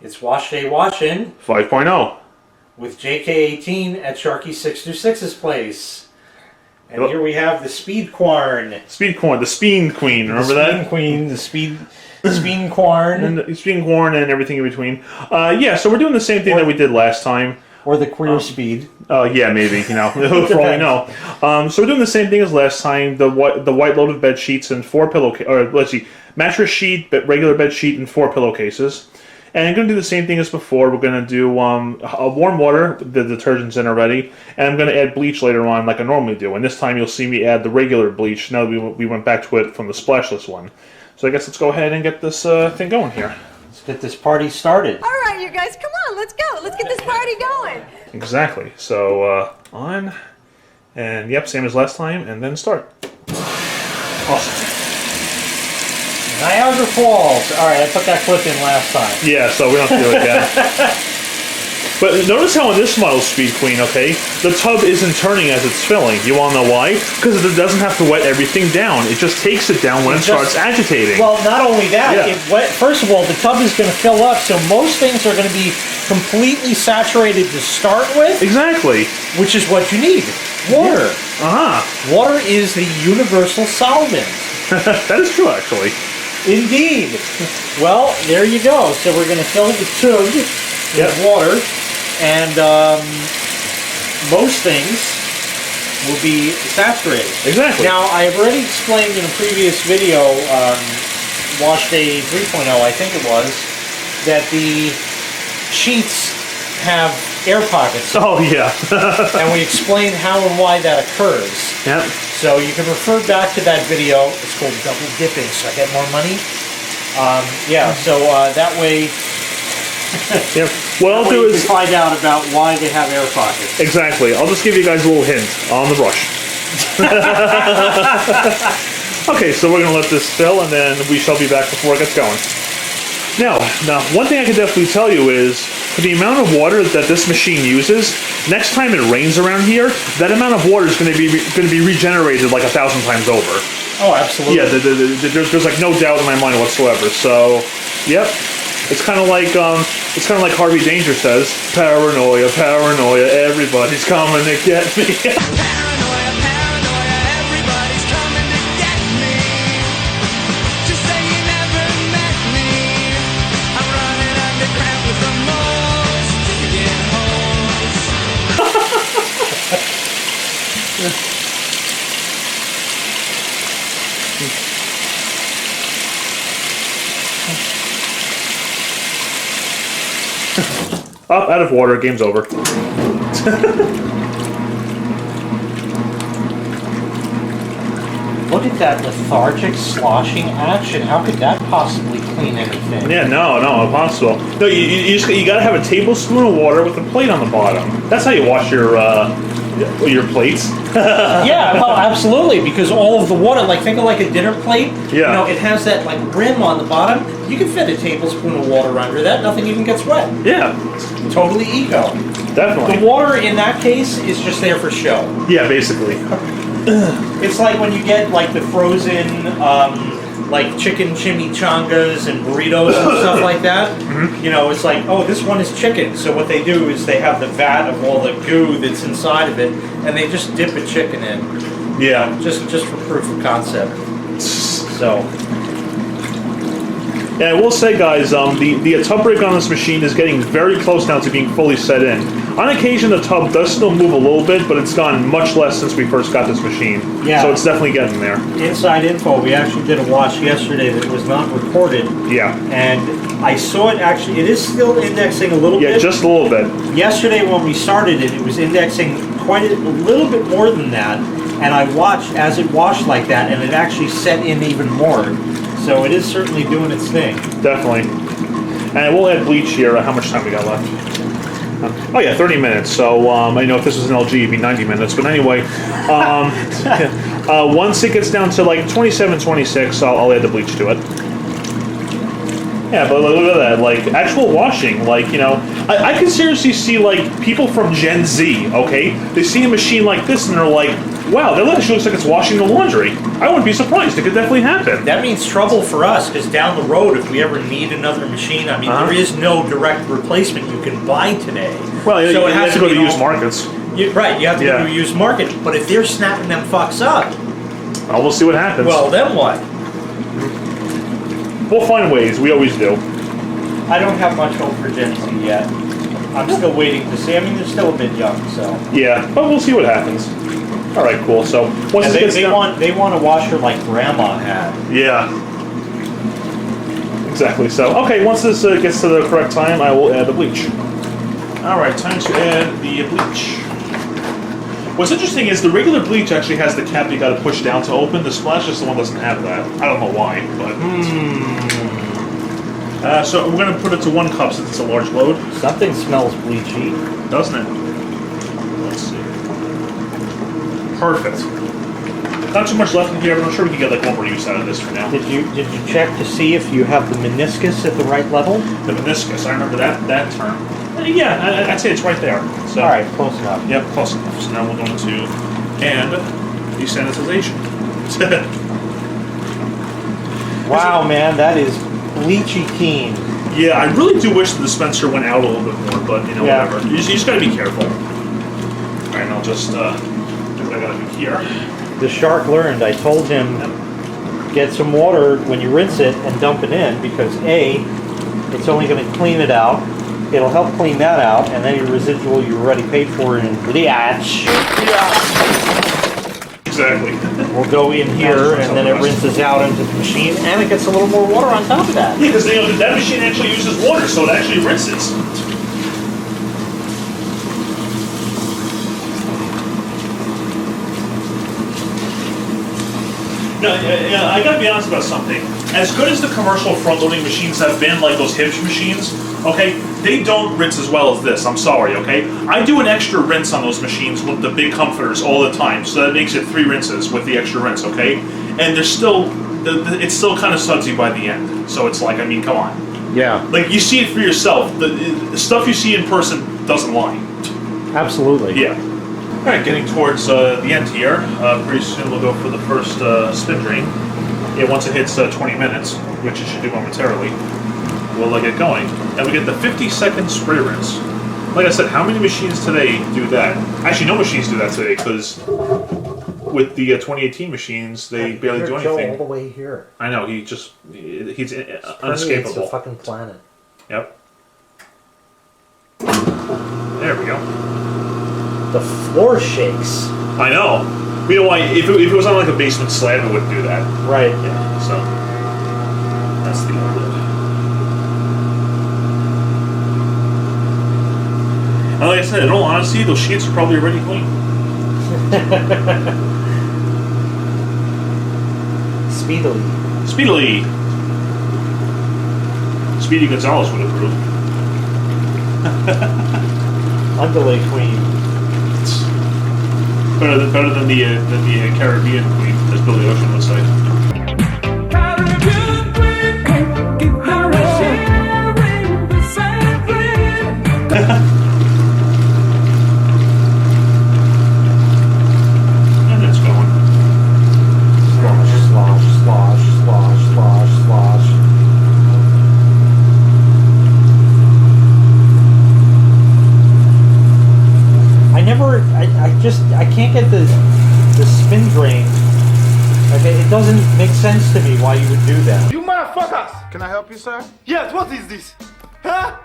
It's Washday Watchin' 5.0 with jaykay18 at Sharkie626's place. And here we have the Speed Quarn. Speed Quarn, the Speed Queen, remember that? The Speed Queen, the Speed Quarn. And the Speed Quarn and everything in between. Yeah, so we're doing the same thing that we did last time. Or the queer speed. Yeah, maybe, you know, for all we know. So we're doing the same thing as last time. The white load of bed sheets and 4 pillowcases, or let's see, mattress sheet, regular bed sheet, and 4 pillowcases. And I'm going to do the same thing as before. We're going to do warm water, the detergent's in already, and I'm going to add bleach later on like I normally do. And this time you'll see me add the regular bleach now that we went back to it from the splashless one. So I guess let's go ahead and get this thing going here. Let's get this party started. All right, you guys, come on, let's go. Let's get this party going. Exactly. So on, and yep, same as last time, and then start. Awesome. Niagara Falls. All right, I put that clip in last time. Yeah, so we don't have to do it again. But notice how in this model Speed Queen, okay, the tub isn't turning as it's filling. You want to know why? Because it doesn't have to wet everything down. It just takes it down when it starts agitating. Well, not only that, yeah. First of all, the tub is going to fill up, so most things are going to be completely saturated to start with. Exactly. Which is what you need. Water. Yeah. Water is the universal solvent. That is true, actually. Indeed. Well, there you go. So we're going to fill the tub with water, and most things will be saturated. Exactly. Now, I have already explained in a previous video, Washday 3.0, I think it was, that the sheets have air pockets. Oh, yeah. And we explained how and why that occurs. Yep. So you can refer back to that video. It's called Double Dipping, so I get more money. Yeah, so that way, yep. What I'll do is you can find out about why they have air pockets. Exactly. I'll just give you guys a little hint on the brush. Okay, so we're going to let this fill, and then we shall be back before it gets going. Now, one thing I can definitely tell you is, for the amount of water that this machine uses, next time it rains around here, that amount of water is going to be regenerated like 1,000 times over. Oh, absolutely. Yeah, there's like no doubt in my mind whatsoever. So, yep, it's kind of like Harvey Danger says, paranoia, paranoia, everybody's coming to get me. Paranoia, paranoia, everybody's coming to get me. Just say you never met me. I'm running underground with the most digging holes. Up, out of water, game's over. Look at that lethargic sloshing action. How could that possibly clean anything? Yeah, no, impossible. No, you gotta have a tablespoon of water with a plate on the bottom. That's how you wash your plates. Yeah, well, absolutely, because all of the water, like think of like a dinner plate. Yeah. You know, it has that like rim on the bottom. You can fit a tablespoon of water under that. Nothing even gets wet. Yeah. Totally eco. Definitely. The water in that case is just there for show. Yeah, basically. It's like when you get like the frozen like chicken chimichangas and burritos and stuff like that. Mm-hmm. You know, it's like, oh, this one is chicken. So what they do is they have the vat of all the goo that's inside of it, and they just dip a chicken in. Yeah. Just for proof of concept. So. Yeah, I will say, guys, the tub brake on this machine is getting very close now to being fully set in. On occasion, the tub does still move a little bit, but it's gone much less since we first got this machine. Yeah. So it's definitely getting there. Inside info, we actually did a wash yesterday that was not recorded. Yeah. And I saw it actually, it is still indexing a little bit. Yeah, just a little bit. Yesterday when we started it, it was indexing quite a little bit more than that. And I watched as it washed like that, and it actually set in even more. So it is certainly doing its thing. Definitely. And we'll add bleach here. How much time we got left? Oh yeah, 30 minutes. So I know if this was an LG, it'd be 90 minutes. But anyway, once it gets down to like 27, 26, I'll add the bleach to it. Yeah, but look at that, like, actual washing, like, you know, I can seriously see, like, people from Gen Z, okay? They see a machine like this and they're like, Wow, that actually looks like it's washing the laundry. I wouldn't be surprised. It could definitely happen. That means trouble for us, because down the road, if we ever need another machine, I mean, there is no direct replacement you can buy today. Well, so it has to go to used markets. Right, you have to go to a used market. But if they're snapping them fucks up, well, we'll see what happens. well, then what? We'll find ways. We always do. I don't have much hope for Gen Z yet. I'm still waiting to see. I mean, they're still a bit young, so. Yeah, but we'll see what happens. All right, cool. So once they want a washer like Grandma had. Yeah. Exactly. So okay, once this gets to the correct time, I will add the bleach. All right, time to add the bleach. What's interesting is the regular bleach actually has the cap you got to push down to open. The splash system one doesn't have that. I don't know why, but. So we're gonna put it to 1 cup since it's a large load. Something smells bleachy, doesn't it? Let's see. Perfect. Not too much left in here, but I'm sure we can get like one more use out of this for now. Did you check to see if you have the meniscus at the right level? The meniscus, I remember that term. Yeah, I'd say it's right there. So, all right, close enough. Yep, close enough. So now we're going to add desanitization. Wow, man, that is bleachy keen. Yeah, I really do wish the dispenser went out a little bit more, but you know, whatever. You just gotta be careful. All right, and I'll just do what I gotta do here. The shark learned. I told him, get some water when you rinse it and dump it in, because A, it's only going to clean it out. It'll help clean that out, and then your residual you already paid for in Bleach. Exactly. We'll go in here, and then it rinses out into the machine, and it gets a little more water on top of that. Yeah, because that machine actually uses water, so it actually rinses. No, I gotta be honest about something. As good as the commercial front-loading machines have been, like those Hibbs machines, okay, they don't rinse as well as this. I'm sorry, okay? I do an extra rinse on those machines with the big comforters all the time, so that makes it 3 rinses with the extra rinse, okay? And they're still, it's still kind of sudsy by the end. So it's like, I mean, come on. Yeah. Like, you see it for yourself. The stuff you see in person doesn't lie. Absolutely. Yeah. All right, getting towards the end here. Pretty soon we'll go for the first spin drain. Yeah, once it hits 20 minutes, which it should do momentarily, we'll get going. And we get the 50-second spray rinse. Like I said, how many machines today do that? Actually, no machines do that today, because with the 2018 machines, they barely do anything. All the way here. I know, he's unescapable. The fucking planet. Yep. There we go. The floor shakes. I know. You know why? If it was on like a basement slab, it wouldn't do that. Right. Yeah. So that's the end of it. And like I said, in all honesty, those sheets are probably already clean. Speedily. Speedy Gonzalez would approve. Underlay queen. Better than the Caribbean queen, as Billy Ocean would say. Caribbean queen, give her a sharing the same queen. And it's going. Slosh, slosh, slosh, slosh, slosh, slosh. I can't get the spin drain. Okay, it doesn't make sense to me why you would do that. You motherfuckers! Can I help you, sir? Yes, what is this? Huh?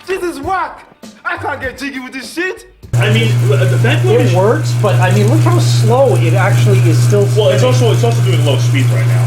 This is whack! I can't get jiggy with this shit! I mean, it works, but I mean, look how slow it actually is still spinning. Well, it's also doing low speed right now.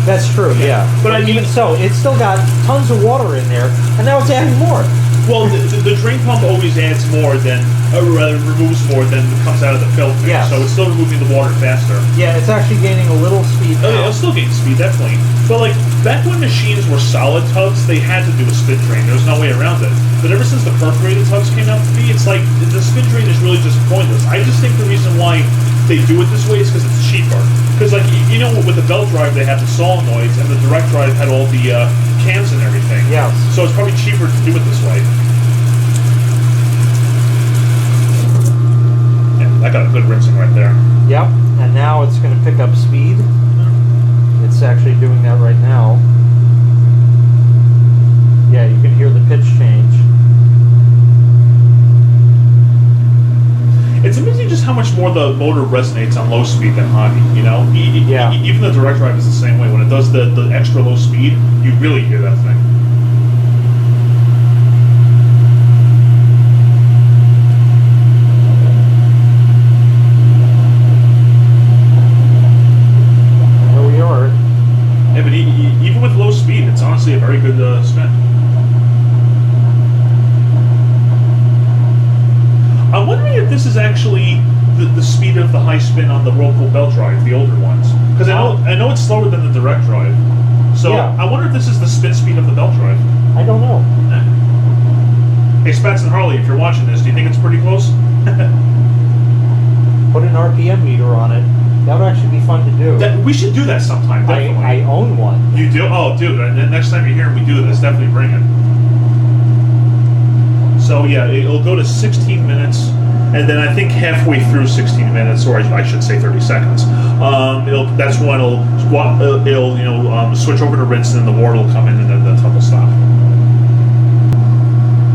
That's true, yeah. But I mean, even so, it's still got tons of water in there, and now it's adding more. Well, the drain pump always adds more than, or rather removes more than comes out of the filter. Yeah. So it's still removing the water faster. Yeah, it's actually gaining a little speed now. Oh, yeah, it's still gaining speed, definitely. But like, back when machines were solid tubs, they had to do a spin drain. There was no way around it. But ever since the perforated tubs came out to be, it's like, the spin drain is really just pointless. I just think the reason why they do it this way is because it's cheaper. Because like, you know, with the belt drive, they have the solenoids, and the direct drive had all the cams and everything. Yeah. So it's probably cheaper to do it this way. Yeah, that got a good rinsing right there. Yep. going to pick up speed. It's actually doing that right now. Yeah, you can hear the pitch change. It's amazing just how much more the motor resonates on low speed than high, you know? Yeah. Even the direct drive is the same way. When it does the extra low speed, you really hear that thing. There we are. Yeah, but even with low speed, it's honestly a very good spin. I'm wondering if this is actually the speed of the high spin on the Whirlpool belt drive, the older ones. Because I know it's slower than the direct drive. So Yeah. I wonder if this is the spin speed of the belt drive. I don't know. Hey, Spats and Harley, if you're watching this, do you think it's pretty close? Put an RPM meter on it. That would actually be fun to do. We should do that sometime, definitely. I own one. You do? Oh, dude, next time you're here and we do this, definitely bring it. So yeah, it'll go to 16 minutes, and then I think halfway through 16 minutes, or I should say 30 seconds, that's when it'll switch over to rinse, and then the water will come in, and then the tub will stop.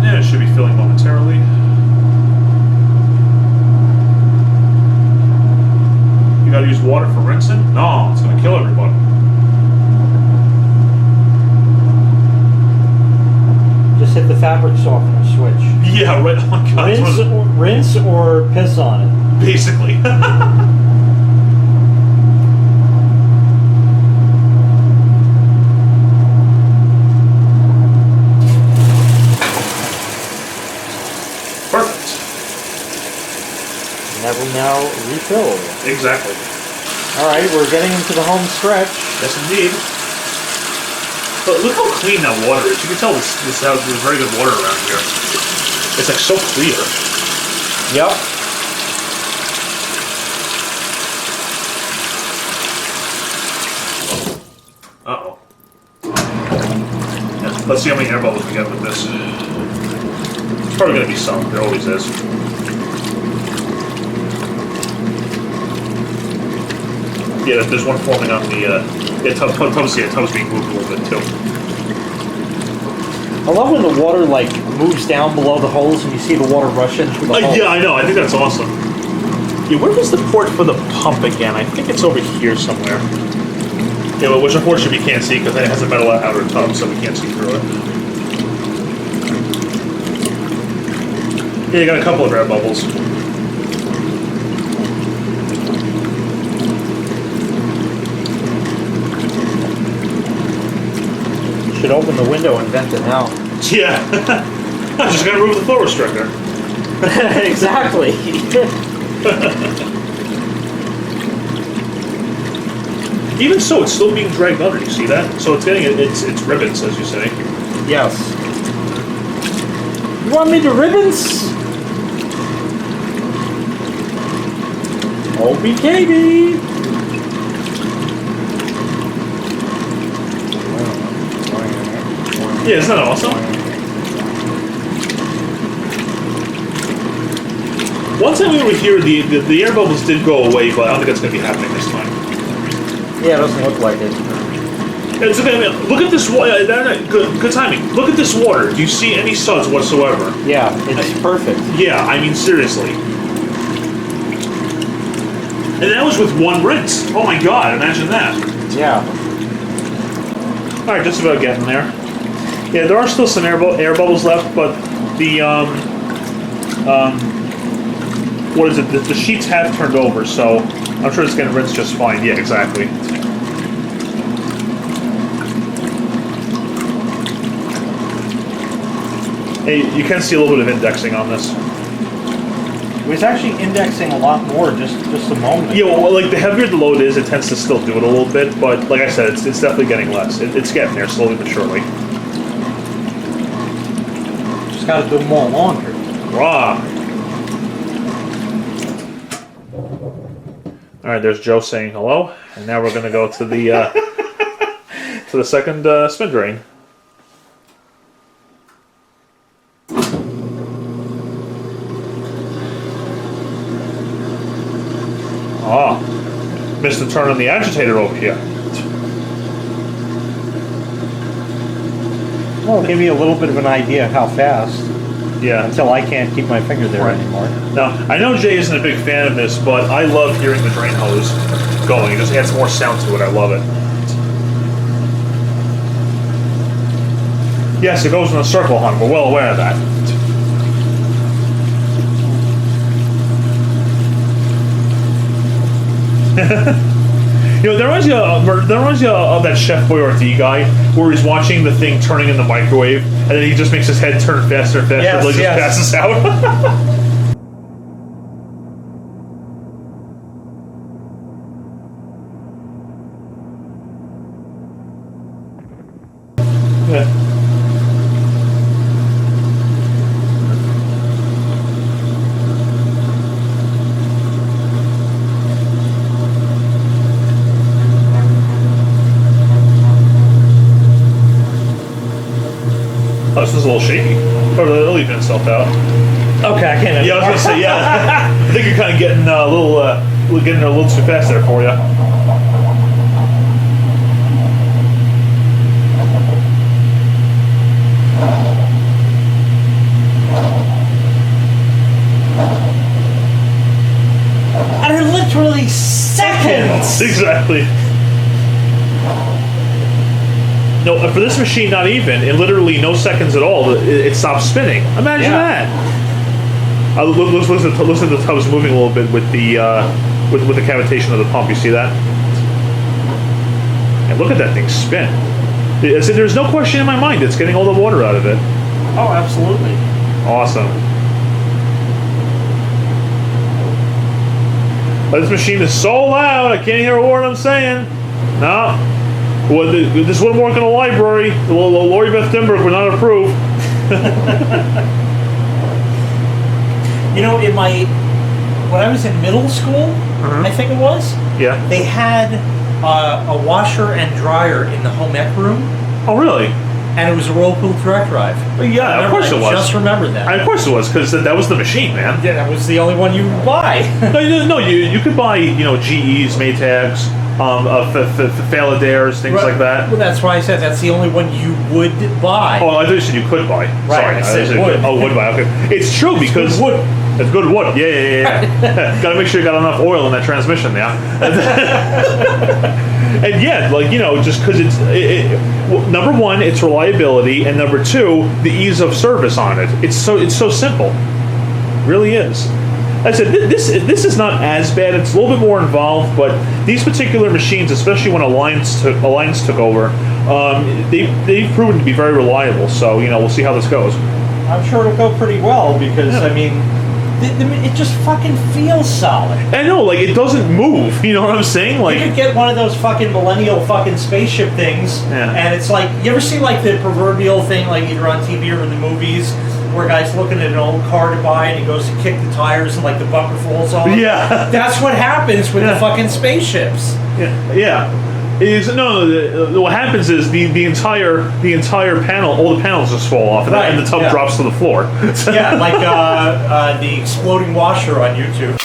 Yeah, it should be filling momentarily. You gotta use water for rinsing? No, it's gonna kill everybody. Just hit the fabric softener switch. Yeah, right. Oh my God. Rinse or piss on it. Basically. Perfect. Never now refill. Exactly. All right, we're getting into the home stretch. Yes, indeed. But look how clean that water is. You can tell there's very good water around here. It's like so clear. Yep. Uh-oh. Yeah, let's see how many air bubbles we get with this. It's probably going to be some. There always is. Yeah, there's one forming on the tub's being moved a little bit too. I love when the water like moves down below the holes and you see the water rush in through the holes. Yeah, I know. I think that's awesome. Yeah, where is the port for the pump again? I think it's over here somewhere. Yeah, but which unfortunately we can't see because it has a metal outer tub, so we can't see through it. Yeah, you got a couple of air bubbles. Should open the window and vent it out. Yeah. I'm just going to remove the flow restrictor. Exactly. Even so, it's still being dragged under. You see that? So it's getting its ribbons, as you say. Yes. You want me to ribbons? OBKB. Yeah, isn't that awesome? One time we were here, the air bubbles did go away, but I don't think that's going to be happening this time. Yeah, it doesn't look like it. It's okay, I mean, look at this water. Good timing. Look at this water. Do you see any suds whatsoever? Yeah, it's perfect. Yeah, I mean, seriously. And that was with one rinse. Oh my god, imagine that. Yeah. Alright, just about getting there. Yeah, there are still some air bubbles left, but the, what is it? The sheets have turned over, so I'm sure it's going to rinse just fine. Yeah, exactly. Hey, you can see a little bit of indexing on this. It was actually indexing a lot more just a moment ago. Yeah, well, like the heavier the load is, it tends to still do it a little bit, but like I said, it's definitely getting less. It's getting there slowly but surely. Just got to do more longer. Rah! All right, there's Joe saying hello, and now we're going to go to the to the second spin drain. Ah, missed the turn on the agitator over here. Well, give you a little bit of an idea of how fast. Yeah. Until I can't keep my finger there anymore. Now, I know Jay isn't a big fan of this, but I love hearing the drain hose going. It just adds more sound to it. I love it. Yes, it goes in a circle, hon. We're well aware of that. You know, that reminds you of that Chef Boyardee guy where he's watching the thing turning in the microwave, and then he just makes his head turn faster and faster until he just passes out. Yeah. Oh, this is a little shaky. Or it'll even itself out. Okay, I can't. Yeah, I was gonna say, yeah. I think you're kind of getting a little too fast there for you. And in literally seconds. Exactly. No, for this machine, not even. In literally no seconds at all, it stops spinning. Imagine that. Listen to the tubs moving a little bit with the with the cavitation of the pump. You see that? And look at that thing spin. There's no question in my mind. It's getting all the water out of it. Oh, absolutely. Awesome. But this machine is so loud, I can't hear a word I'm saying. No. Well, this wouldn't work in a library. Lori Beth Denberg would not approve. You know, when I was in middle school, I think it was. Yeah. They had a washer and dryer in the home ec room, Oh, really? and it was a Whirlpool direct drive. Yeah, of course it was. I just remember that. Of course it was, because that was the machine, man. Yeah, that was the only one you would buy. No, you could buy, GEs, Maytags, Faladaires, things like that. Well, that's why I said that's the only one you would buy. Oh, I thought you said you could buy. Right, Sorry, I said would. Oh, would buy. Okay, it's true because wood. It's good wood. Yeah. Got to make sure you got enough oil in that transmission, yeah. And yeah, just because number one, it's reliability, and number two, the ease of service on it. It's so simple. It really is. I said this is not as bad. It's a little bit more involved, but these particular machines, especially when Alliance took over, they've proven to be very reliable. So we'll see how this goes. I'm sure it'll go pretty well because it just fucking feels solid. I know, it doesn't move. You know what I'm saying? You could get one of those fucking millennial fucking spaceship things, and it's like, you ever see the proverbial thing, either on TV or in the movies, where a guy's looking at an old car to buy and he goes to kick the tires and the bumper falls off? Yeah. That's what happens with the fucking spaceships. Yeah. What happens is the entire panel, all the panels just fall off, and the tub drops to the floor. Yeah, like the exploding washer on YouTube.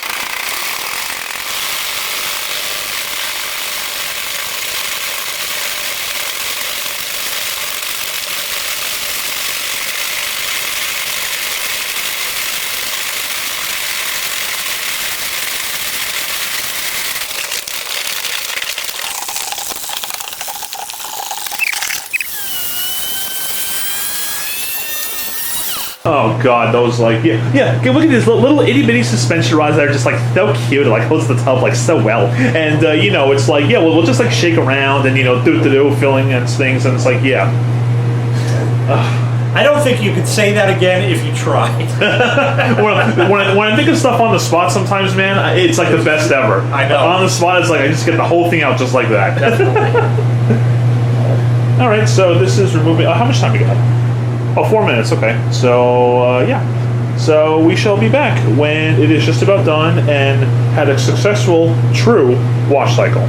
Oh god, those look at these little itty bitty suspension rods that are just so cute. It holds the tub so well, and it's we'll just shake around and do filling and things, and it's I don't think you could say that again if you tried. when I think of stuff on the spot, sometimes, man, it's the best ever. I know. On the spot, it's I just get the whole thing out just like that. Definitely. All right, so this is removing. How much time we got? Oh, 4 minutes, okay. So, yeah. So we shall be back when it is just about done and had a successful, true wash cycle.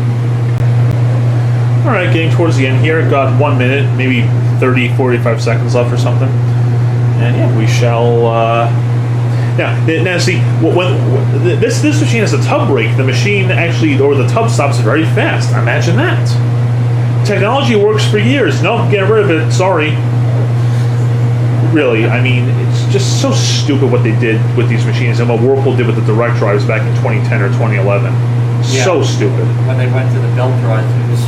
Alright, getting towards the end here. Got 1 minute, maybe 30, 45 seconds left or something. And yeah, we shall Now see, when this machine has a tub brake, the machine actually, or the tub stops very fast. Imagine that. Technology works for years. Nope, get rid of it. Sorry. Really, I mean, it's just so stupid what they did with these machines and what Whirlpool did with the direct drives back in 2010 or 2011. Yeah. So stupid. When they went to the belt drive, it was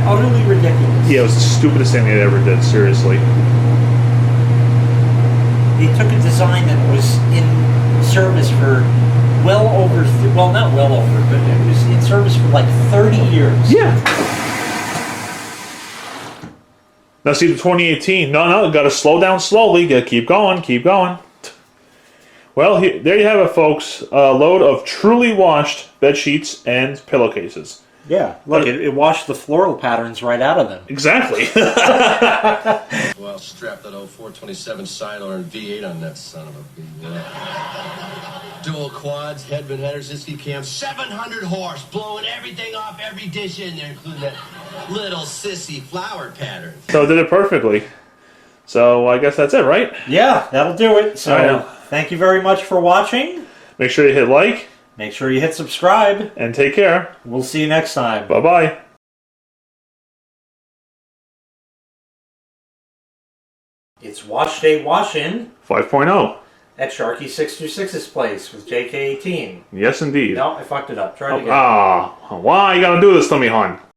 utterly ridiculous. Yeah, it was the stupidest thing they ever did, seriously. They took a design that was in service for well over, well, not well over, but it was in service for like 30 years. Yeah. Now see the 2018. No, got to slow down slowly. Got to keep going, keep going. Well, there you have it, folks. A load of truly washed bed sheets and pillowcases. Yeah, look, it washed the floral patterns right out of them. Exactly. Well, strap that old 427 sidearm V8 on that son of a bitch. Dual quads, headwind headers, iski cam, 700 horse, blowing everything off every dish in there, including that little sissy flower pattern. So it did it perfectly. So I guess that's it, right? Yeah, that'll do it. So thank you very much for watching. Make sure you hit like. Make sure you hit subscribe. And take care. We'll see you next time. Bye-bye. It's Washday Wash-In 5.0. at Sharkie626's place with jaykay18. Yes, indeed. No, I fucked it up. Try it again. Why you gotta do this to me, hon?